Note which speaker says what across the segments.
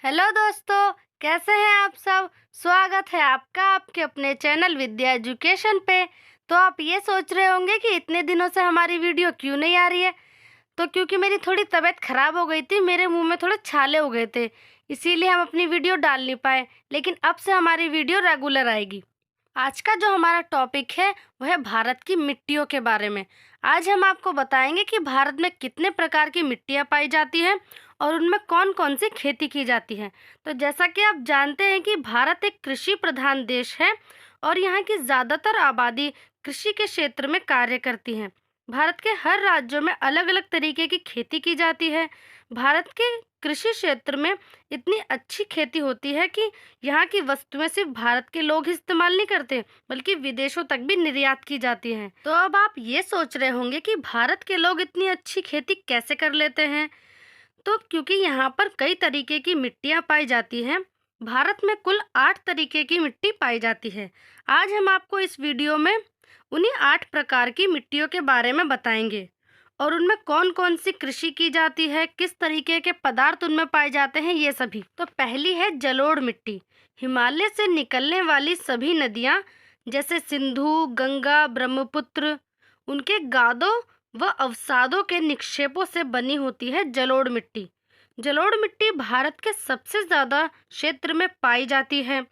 Speaker 1: Hello दोस्तों, कैसे हैं आप सब। स्वागत है आपका आपके अपने चैनल विद्या एजुकेशन पे। तो आप ये सोच रहे होंगे कि इतने दिनों से हमारी वीडियो क्यों नहीं आ रही है। तो क्योंकि मेरी थोड़ी तबीयत खराब हो गई थी, मेरे मुंह में थोड़े छाले हो गए थे, इसीलिए हम अपनी वीडियो डाल नहीं पाए। लेकिन अब से हमारी वीडियो रेगुलर आएगी। आज का जो हमारा टॉपिक है वह है भारत की मिट्टियों के बारे में। आज हम आपको बताएंगे कि भारत में कितने प्रकार की मिट्टियाँ पाई जाती हैं और उनमें कौन कौन सी खेती की जाती है। तो जैसा कि आप जानते हैं कि भारत एक कृषि प्रधान देश है और यहाँ की ज़्यादातर आबादी कृषि के क्षेत्र में कार्य करती है। भारत के हर राज्यों में अलग अलग तरीके की खेती की जाती है। भारत के कृषि क्षेत्र में इतनी अच्छी खेती होती है कि यहाँ की वस्तुएं सिर्फ भारत के लोग ही इस्तेमाल नहीं करते, बल्कि विदेशों तक भी निर्यात की जाती हैं। तो अब आप ये सोच रहे होंगे कि भारत के लोग इतनी अच्छी खेती कैसे कर लेते हैं। तो क्योंकि यहाँ पर कई तरीके की मिट्टियाँ पाई जाती हैं। भारत में कुल 8 तरीके की मिट्टी पाई जाती है। आज हम आपको इस वीडियो में उन्हीं 8 प्रकार की मिट्टियों के बारे में बताएंगे और उनमें कौन कौन सी कृषि की जाती है, किस तरीके के पदार्थ उनमें पाए जाते हैं, ये सभी। तो पहली है जलोढ़ मिट्टी। हिमालय से निकलने वाली सभी नदियाँ जैसे सिंधु, गंगा, ब्रह्मपुत्र, उनके गादों व अवसादों के निक्षेपों से बनी होती है जलोढ़ मिट्टी। जलोढ़ मिट्टी भारत के सबसे ज्यादा क्षेत्र में पाई जाती है।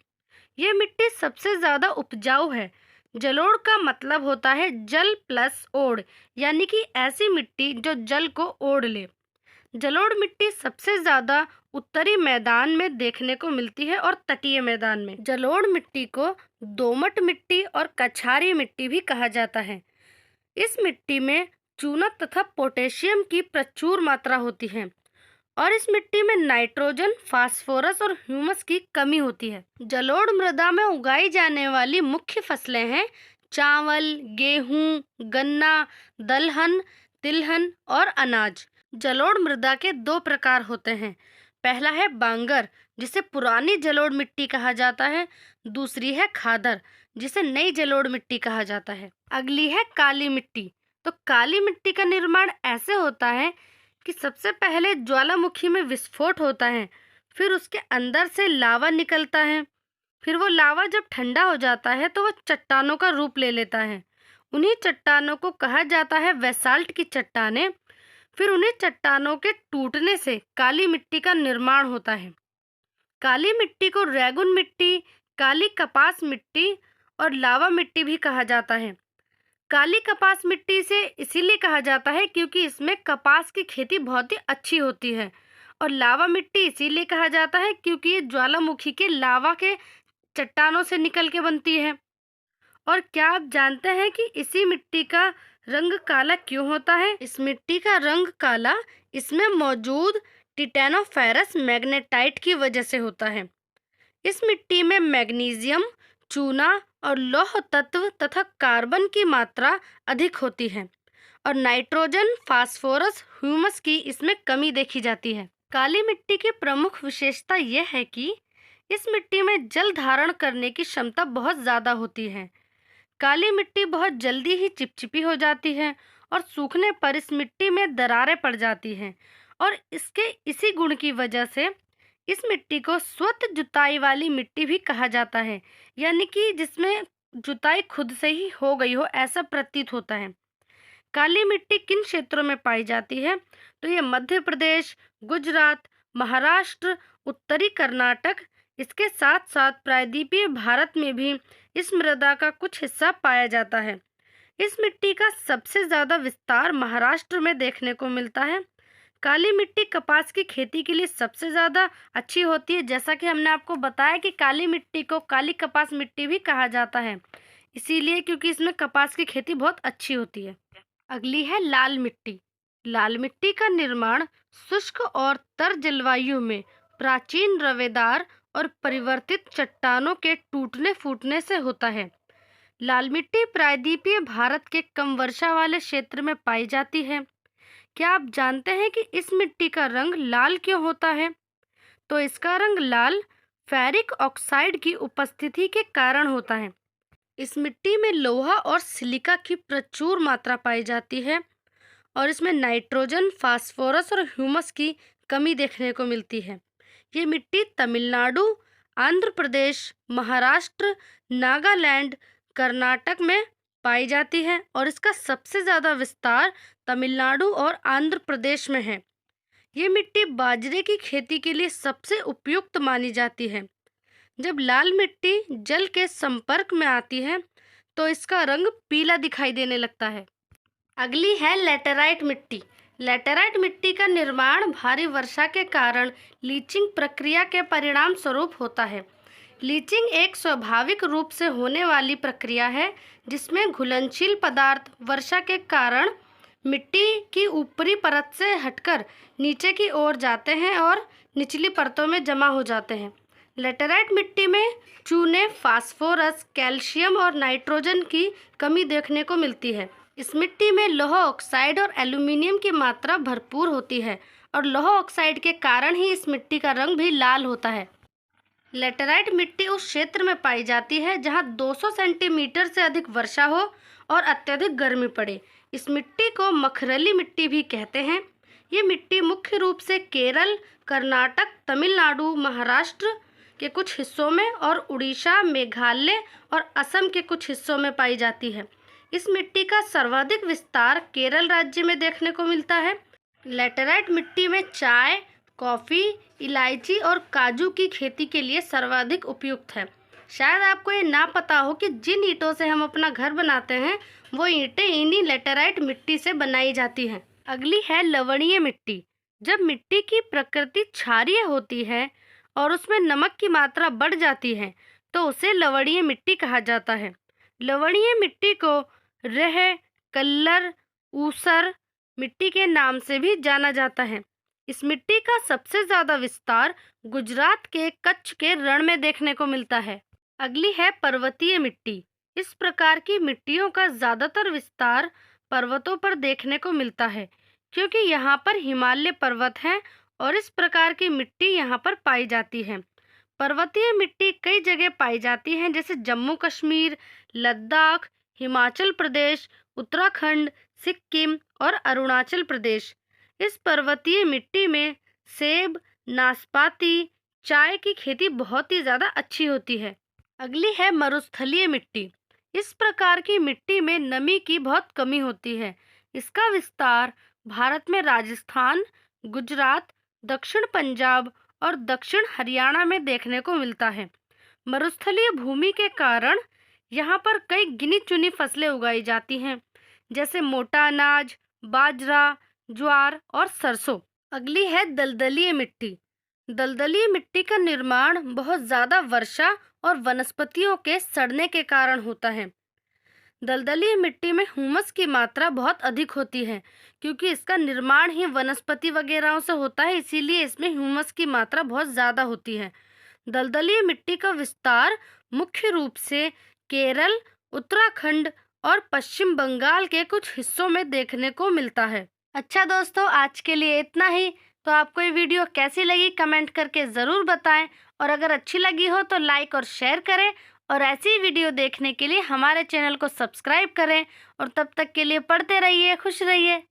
Speaker 1: ये मिट्टी सबसे ज्यादा उपजाऊ है। जलोढ़ का मतलब होता है जल प्लस ओढ़, यानी कि ऐसी मिट्टी जो जल को ओढ़ ले। जलोढ़ मिट्टी सबसे ज्यादा उत्तरी मैदान में देखने को मिलती है और तटीय मैदान में। जलोढ़ मिट्टी को दोमट मिट्टी और कछारी मिट्टी भी कहा जाता है। इस मिट्टी में चूना तथा पोटेशियम की प्रचुर मात्रा होती है और इस मिट्टी में नाइट्रोजन, फास्फोरस और ह्यूमस की कमी होती है। जलोढ़ मृदा में उगाई जाने वाली मुख्य फसलें हैं चावल, गेहूं, गन्ना, दलहन, तिलहन और अनाज। जलोढ़ मृदा के 2 प्रकार होते हैं। पहला है बांगर, जिसे पुरानी जलोढ़ मिट्टी कहा जाता है। दूसरी है खादर, जिसे नई जलोढ़ मिट्टी कहा जाता है। अगली है काली मिट्टी। तो काली मिट्टी का निर्माण ऐसे होता है कि सबसे पहले ज्वालामुखी में विस्फोट होता है, फिर उसके अंदर से लावा निकलता है। फिर वो लावा जब ठंडा हो जाता है तो वो चट्टानों का रूप ले लेता है। उन्हीं चट्टानों को कहा जाता है बेसाल्ट की चट्टानें। फिर उन्हीं चट्टानों के टूटने से काली मिट्टी का निर्माण होता है। काली मिट्टी को रैगुन मिट्टी, काली कपास मिट्टी और लावा मिट्टी भी कहा जाता है। काली कपास मिट्टी से इसीलिए कहा जाता है क्योंकि इसमें कपास की खेती बहुत ही अच्छी होती है। और लावा मिट्टी इसीलिए कहा जाता है क्योंकि ये ज्वालामुखी के लावा के चट्टानों से निकल के बनती है। और क्या आप जानते हैं कि इसी मिट्टी का रंग काला क्यों होता है। इस मिट्टी का रंग काला इसमें मौजूद टिटेनोफेरस मैग्नेटाइट की वजह से होता है। इस मिट्टी में मैग्नीशियम, चूना और लौह तत्व तथा कार्बन की मात्रा अधिक होती है और नाइट्रोजन, फास्फोरस, ह्यूमस की इसमें कमी देखी जाती है। काली मिट्टी की प्रमुख विशेषता यह है कि इस मिट्टी में जल धारण करने की क्षमता बहुत ज़्यादा होती है। काली मिट्टी बहुत जल्दी ही चिपचिपी हो जाती है और सूखने पर इस मिट्टी में दरारें पड़ जाती हैं और इसके इसी गुण की वजह से इस मिट्टी को स्वतः जुताई वाली मिट्टी भी कहा जाता है, यानी कि जिसमें जुताई खुद से ही हो गई हो ऐसा प्रतीत होता है। काली मिट्टी किन क्षेत्रों में पाई जाती है। तो ये मध्य प्रदेश, गुजरात, महाराष्ट्र, उत्तरी कर्नाटक, इसके साथ साथ प्रायद्वीपीय भारत में भी इस मृदा का कुछ हिस्सा पाया जाता है। इस मिट्टी का सबसे ज़्यादा विस्तार महाराष्ट्र में देखने को मिलता है। काली मिट्टी कपास की खेती के लिए सबसे ज़्यादा अच्छी होती है। जैसा कि हमने आपको बताया कि काली मिट्टी को काली कपास मिट्टी भी कहा जाता है, इसीलिए क्योंकि इसमें कपास की खेती बहुत अच्छी होती है। अगली है लाल मिट्टी। लाल मिट्टी का निर्माण शुष्क और तर जलवायु में प्राचीन रवेदार और परिवर्तित चट्टानों के टूटने फूटने से होता है। लाल मिट्टी प्रायद्वीपीय भारत के कम वर्षा वाले क्षेत्र में पाई जाती है। क्या आप जानते हैं कि इस मिट्टी का रंग लाल क्यों होता है। तो इसका रंग लाल फेरिक ऑक्साइड की उपस्थिति के कारण होता है। इस मिट्टी में लोहा और सिलिका की प्रचुर मात्रा पाई जाती है और इसमें नाइट्रोजन, फास्फोरस और ह्यूमस की कमी देखने को मिलती है। ये मिट्टी तमिलनाडु, आंध्र प्रदेश, महाराष्ट्र, नागालैंड, कर्नाटक में पाई जाती है और इसका सबसे ज़्यादा विस्तार तमिलनाडु और आंध्र प्रदेश में है। ये मिट्टी बाजरे की खेती के लिए सबसे उपयुक्त मानी जाती है। जब लाल मिट्टी जल के संपर्क में आती है तो इसका रंग पीला दिखाई देने लगता है। अगली है लेटेराइट मिट्टी। लेटेराइट मिट्टी का निर्माण भारी वर्षा के कारण लीचिंग प्रक्रिया के परिणाम स्वरूप होता है। लीचिंग एक स्वाभाविक रूप से होने वाली प्रक्रिया है जिसमें घुलनशील पदार्थ वर्षा के कारण मिट्टी की ऊपरी परत से हटकर नीचे की ओर जाते हैं और निचली परतों में जमा हो जाते हैं। लेटेराइट मिट्टी में चूने, फास्फोरस, कैल्शियम और नाइट्रोजन की कमी देखने को मिलती है। इस मिट्टी में लौह ऑक्साइड और एल्यूमिनियम की मात्रा भरपूर होती है और लौह ऑक्साइड के कारण ही इस मिट्टी का रंग भी लाल होता है। लेटेराइट मिट्टी उस क्षेत्र में पाई जाती है जहां 200 सेंटीमीटर से अधिक वर्षा हो और अत्यधिक गर्मी पड़े। इस मिट्टी को मखरली मिट्टी भी कहते हैं। ये मिट्टी मुख्य रूप से केरल, कर्नाटक, तमिलनाडु, महाराष्ट्र के कुछ हिस्सों में और उड़ीसा, मेघालय और असम के कुछ हिस्सों में पाई जाती है। इस मिट्टी का सर्वाधिक विस्तार केरल राज्य में देखने को मिलता है। लेटेराइट मिट्टी में चाय, कॉफ़ी, इलायची और काजू की खेती के लिए सर्वाधिक उपयुक्त है। शायद आपको ये ना पता हो कि जिन ईंटों से हम अपना घर बनाते हैं वो ईंटें इन्हीं लेटेराइट मिट्टी से बनाई जाती हैं। अगली है लवणीय मिट्टी। जब मिट्टी की प्रकृति क्षारीय होती है और उसमें नमक की मात्रा बढ़ जाती है तो उसे लवणीय मिट्टी कहा जाता है। लवणीय मिट्टी को रेह, कल्लर, ऊसर मिट्टी के नाम से भी जाना जाता है। इस मिट्टी का सबसे ज़्यादा विस्तार गुजरात के कच्छ के रण में देखने को मिलता है। अगली है पर्वतीय मिट्टी। इस प्रकार की मिट्टियों का ज़्यादातर विस्तार पर्वतों पर देखने को मिलता है क्योंकि यहाँ पर हिमालय पर्वत हैं और इस प्रकार की मिट्टी यहाँ पर पाई जाती है। पर्वतीय मिट्टी कई जगह पाई जाती हैं जैसे जम्मू कश्मीर, लद्दाख, हिमाचल प्रदेश, उत्तराखंड, सिक्किम और अरुणाचल प्रदेश। इस पर्वतीय मिट्टी में सेब, नाशपाती, चाय की खेती बहुत ही ज़्यादा अच्छी होती है। अगली है मरुस्थलीय मिट्टी। इस प्रकार की मिट्टी में नमी की बहुत कमी होती है। इसका विस्तार भारत में राजस्थान, गुजरात, दक्षिण पंजाब और दक्षिण हरियाणा में देखने को मिलता है। मरुस्थलीय भूमि के कारण यहाँ पर कई गिनी चुनी फसलें उगाई जाती हैं जैसे मोटा अनाज, बाजरा, ज्वार और सरसों। अगली है दलदलीय मिट्टी। दलदलीय मिट्टी का निर्माण बहुत ज़्यादा वर्षा और वनस्पतियों के सड़ने के कारण होता है। दलदलीय मिट्टी में ह्यूमस की मात्रा बहुत अधिक होती है क्योंकि इसका निर्माण ही वनस्पति वगैरह से होता है, इसीलिए इसमें ह्यूमस की मात्रा बहुत ज़्यादा होती है। दलदलीय मिट्टी का विस्तार मुख्य रूप से केरल, उत्तराखंड और पश्चिम बंगाल के कुछ हिस्सों में देखने को मिलता है। अच्छा दोस्तों, आज के लिए इतना ही। तो आपको ये वीडियो कैसी लगी कमेंट करके ज़रूर बताएं और अगर अच्छी लगी हो तो लाइक और शेयर करें और ऐसी वीडियो देखने के लिए हमारे चैनल को सब्सक्राइब करें और तब तक के लिए पढ़ते रहिए, खुश रहिए।